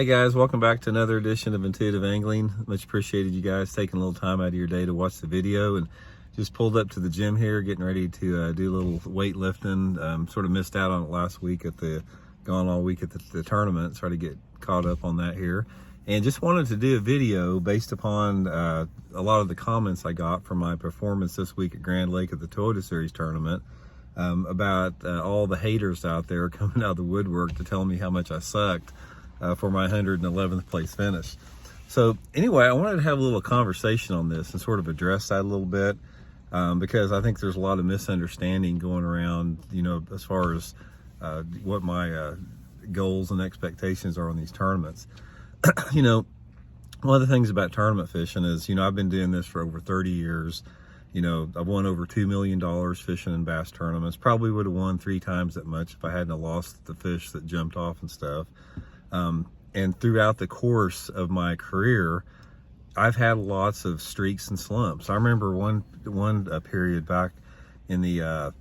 Hey guys, welcome back to another edition of Intuitive Angling. Much appreciated you guys taking a little time out of your day to watch the video, and just pulled up to the gym here, getting ready to do a little weightlifting. Sort of missed out on it last week gone all week at the tournament, try to get caught up on that here. And just wanted to do a video based upon a lot of the comments I got from my performance this week at Grand Lake at the Toyota Series tournament, about all the haters out there coming out of the woodwork to tell me how much I sucked for my 111th place finish. So anyway, I wanted to have a little conversation on this and sort of address that a little bit, because I think there's a lot of misunderstanding going around, as far as what my goals and expectations are on these tournaments. One of the things about tournament fishing is, I've been doing this for over 30 years. I've won over $2 million fishing in bass tournaments. Probably would have won 3 times that much if I hadn't lost the fish that jumped off and stuff. And throughout the course of my career, I've had lots of streaks and slumps. I remember one period back in the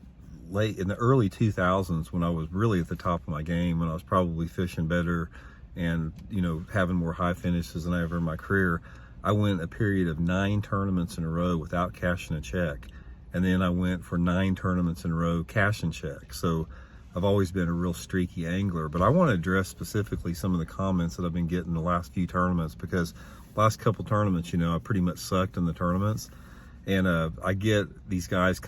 early 2000s when I was really at the top of my game, when I was probably fishing better and having more high finishes than I ever in my career. I went a period of 9 tournaments in a row without cashing a check, and then I went for 9 tournaments in a row cashing checks. So I've always been a real streaky angler, but I want to address specifically some of the comments that I've been getting the last few tournaments, because last couple tournaments, I pretty much sucked in the tournaments. And I get these guys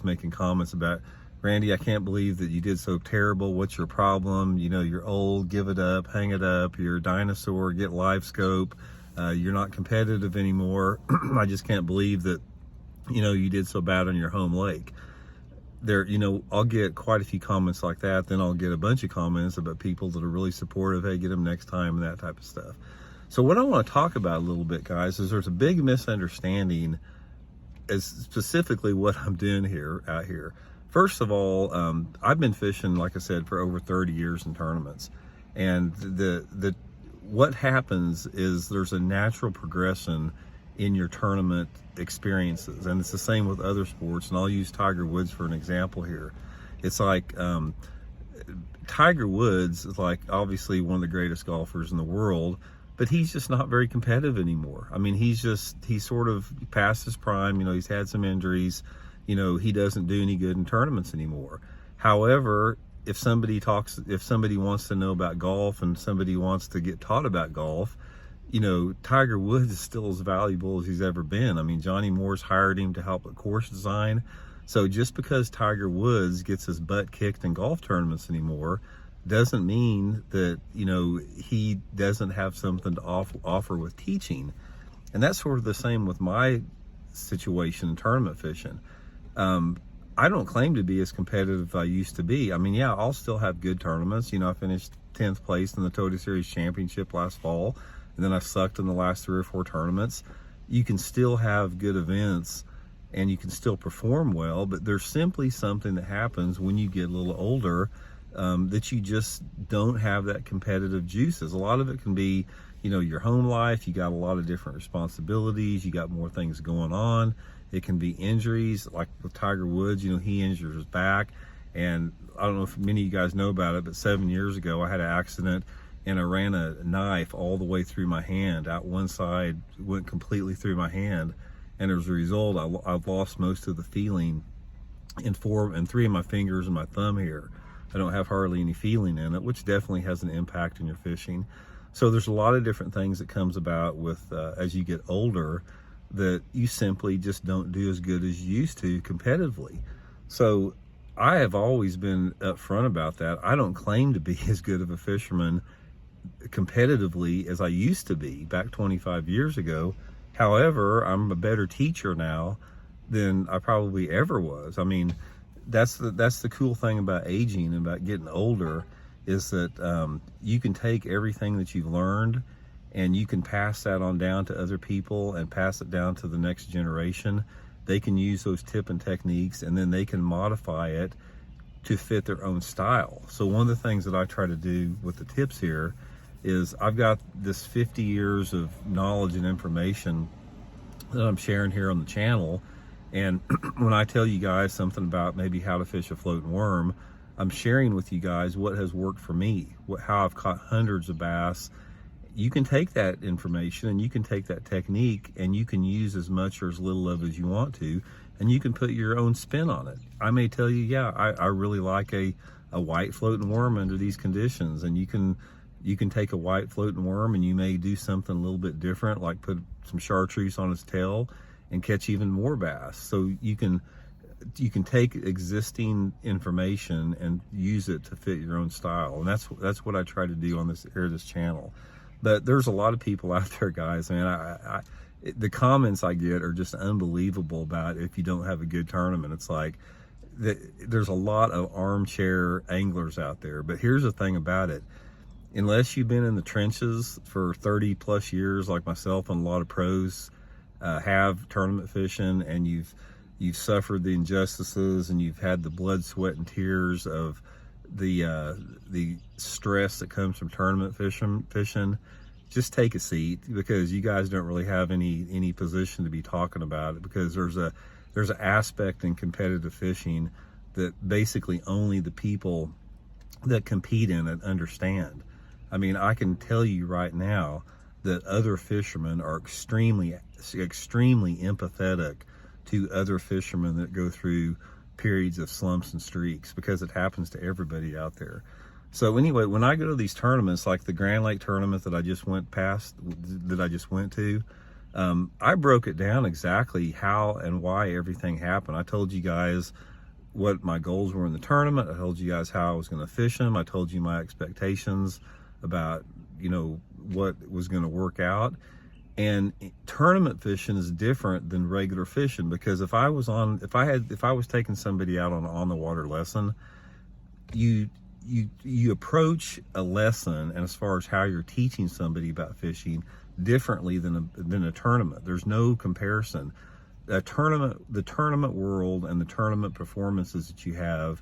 making comments about, Randy, I can't believe that you did so terrible. What's your problem? You're old, give it up, hang it up. You're a dinosaur, get live scope. You're not competitive anymore. I just can't believe that, you did so bad on your home lake. I'll get quite a few comments like that. Then I'll get a bunch of comments about people that are really supportive. Hey, get them next time, and that type of stuff. So what I want to talk about a little bit, guys, is there's a big misunderstanding as specifically what I'm doing out here. First of all, I've been fishing, like I said, for over 30 years in tournaments. And what happens is there's a natural progression in your tournament experiences, and it's the same with other sports. And I'll use Tiger Woods for an example here. It's like Tiger Woods is like obviously one of the greatest golfers in the world, but he's just not very competitive anymore. I mean, he's sort of past his prime. He's had some injuries. He doesn't do any good in tournaments anymore. However, if somebody wants to know about golf and somebody wants to get taught about golf, Tiger Woods is still as valuable as he's ever been. I mean, Johnny Moore's hired him to help with course design. So just because Tiger Woods gets his butt kicked in golf tournaments anymore doesn't mean that, he doesn't have something to offer with teaching. And that's sort of the same with my situation in tournament fishing. I don't claim to be as competitive as I used to be. I mean, yeah, I'll still have good tournaments. I finished 10th place in the Toyota Series Championship last fall. And then I've sucked in the last 3 or 4 tournaments. You can still have good events and you can still perform well, but there's simply something that happens when you get a little older, that you just don't have that competitive juices. A lot of it can be, your home life. You got a lot of different responsibilities. You got more things going on. It can be injuries, like with Tiger Woods. He injured his back. And I don't know if many of you guys know about it, but 7 years ago I had an accident and I ran a knife all the way through my hand. Out one side, went completely through my hand. And as a result, I've lost most of the feeling in 3 of my fingers and my thumb here. I don't have hardly any feeling in it, which definitely has an impact on your fishing. So there's a lot of different things that comes about with as you get older, that you simply just don't do as good as you used to competitively. So I have always been upfront about that. I don't claim to be as good of a fisherman competitively as I used to be back 25 years ago. However, I'm a better teacher now than I probably ever was. I mean, that's the cool thing about aging and about getting older, is that you can take everything that you've learned and you can pass that on down to other people and pass it down to the next generation. They can use those tip and techniques, and then they can modify it to fit their own style. So one of the things that I try to do with the tips here is I've got this 50 years of knowledge and information that I'm sharing here on the channel. And when I tell you guys something about maybe how to fish a floating worm, I'm sharing with you guys what has worked for me, how I've caught hundreds of bass you can take that information and you can take that technique and you can use as much or as little of as you want to, and you can put your own spin on it. I may tell you, yeah, I really like a white floating worm under these conditions, and you can take a white floating worm and you may do something a little bit different, like put some chartreuse on its tail and catch even more bass. So you can take existing information and use it to fit your own style, and that's what I try to do on this channel. But there's a lot of people out there, guys. Man, the comments I get are just unbelievable about if you don't have a good tournament. It's like there's a lot of armchair anglers out there. But here's the thing about it: unless you've been in the trenches for 30 plus years, like myself and a lot of pros have tournament fishing, and you've suffered the injustices and you've had the blood, sweat, and tears of the stress that comes from tournament fishing, just take a seat, because you guys don't really have any position to be talking about it, because there's an aspect in competitive fishing that basically only the people that compete in it understand. I mean, I can tell you right now that other fishermen are extremely empathetic to other fishermen that go through periods of slumps and streaks, because it happens to everybody out there. So anyway, when I go to these tournaments, like the Grand Lake tournament that I just went to, I broke it down exactly how and why everything happened. I told you guys what my goals were in the tournament. I told you guys how I was going to fish them. I told you my expectations about, what was going to work out. And tournament fishing is different than regular fishing, because if I was taking somebody out on an on the water lesson, you approach a lesson, and as far as how you're teaching somebody about fishing, differently than a tournament. There's no comparison. The tournament world and the tournament performances that you have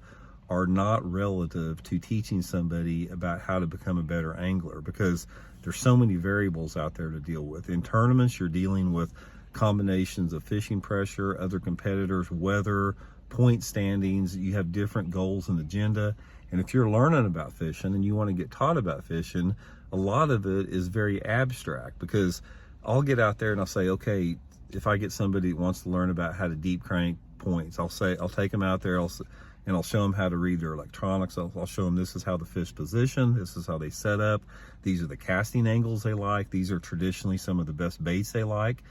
are not relative to teaching somebody about how to become a better angler, because there's so many variables out there to deal with. In tournaments, you're dealing with combinations of fishing pressure, other competitors, weather, point standings. You have different goals and agenda. And if you're learning about fishing and you want to get taught about fishing, a lot of it is very abstract, because I'll get out there and I'll say, okay, if I get somebody that wants to learn about how to deep crank points, I'll take them out there, and I'll show them how to read their electronics. I'll show them this is how the fish position, this is how they set up, these are the casting angles they like, these are traditionally some of the best baits they like.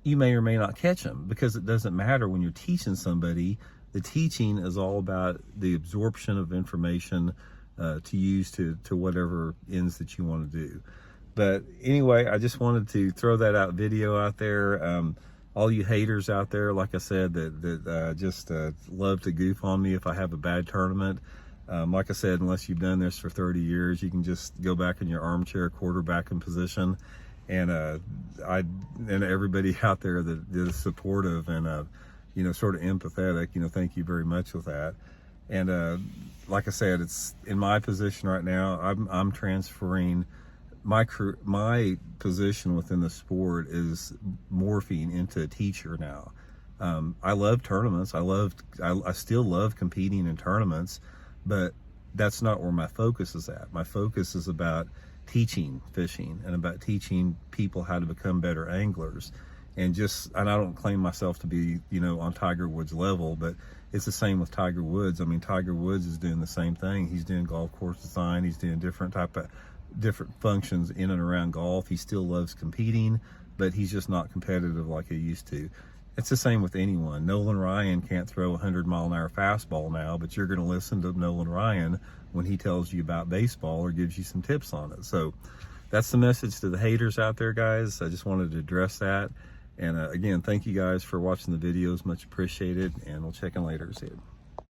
You may or may not catch them, because it doesn't matter when you're teaching somebody. The teaching is all about the absorption of information to use to whatever ends that you want to do. But anyway, I just wanted to throw that video out there. All you haters out there, like I said, that just love to goof on me if I have a bad tournament. Like I said, unless you've done this for 30 years, you can just go back in your armchair quarterbacking position. And everybody out there that is supportive and sort of empathetic, thank you very much with that. And like I said, it's in my position right now. I'm transferring my position within the sport is morphing into a teacher now. I love tournaments. I still love competing in tournaments, but that's not where my focus is at. My focus is about teaching fishing and about teaching people how to become better anglers. And I don't claim myself to be, on Tiger Woods level, but it's the same with Tiger Woods. I mean, Tiger Woods is doing the same thing. He's doing golf course design. He's doing different functions in and around golf. He still loves competing, but he's just not competitive like he used to. It's the same with anyone. Nolan Ryan can't throw a 100-mile-an-hour fastball now, but you're going to listen to Nolan Ryan when he tells you about baseball or gives you some tips on it. So that's the message to the haters out there, guys. I just wanted to address that. And again, thank you guys for watching the videos. Much appreciated, and we'll check in later. See you.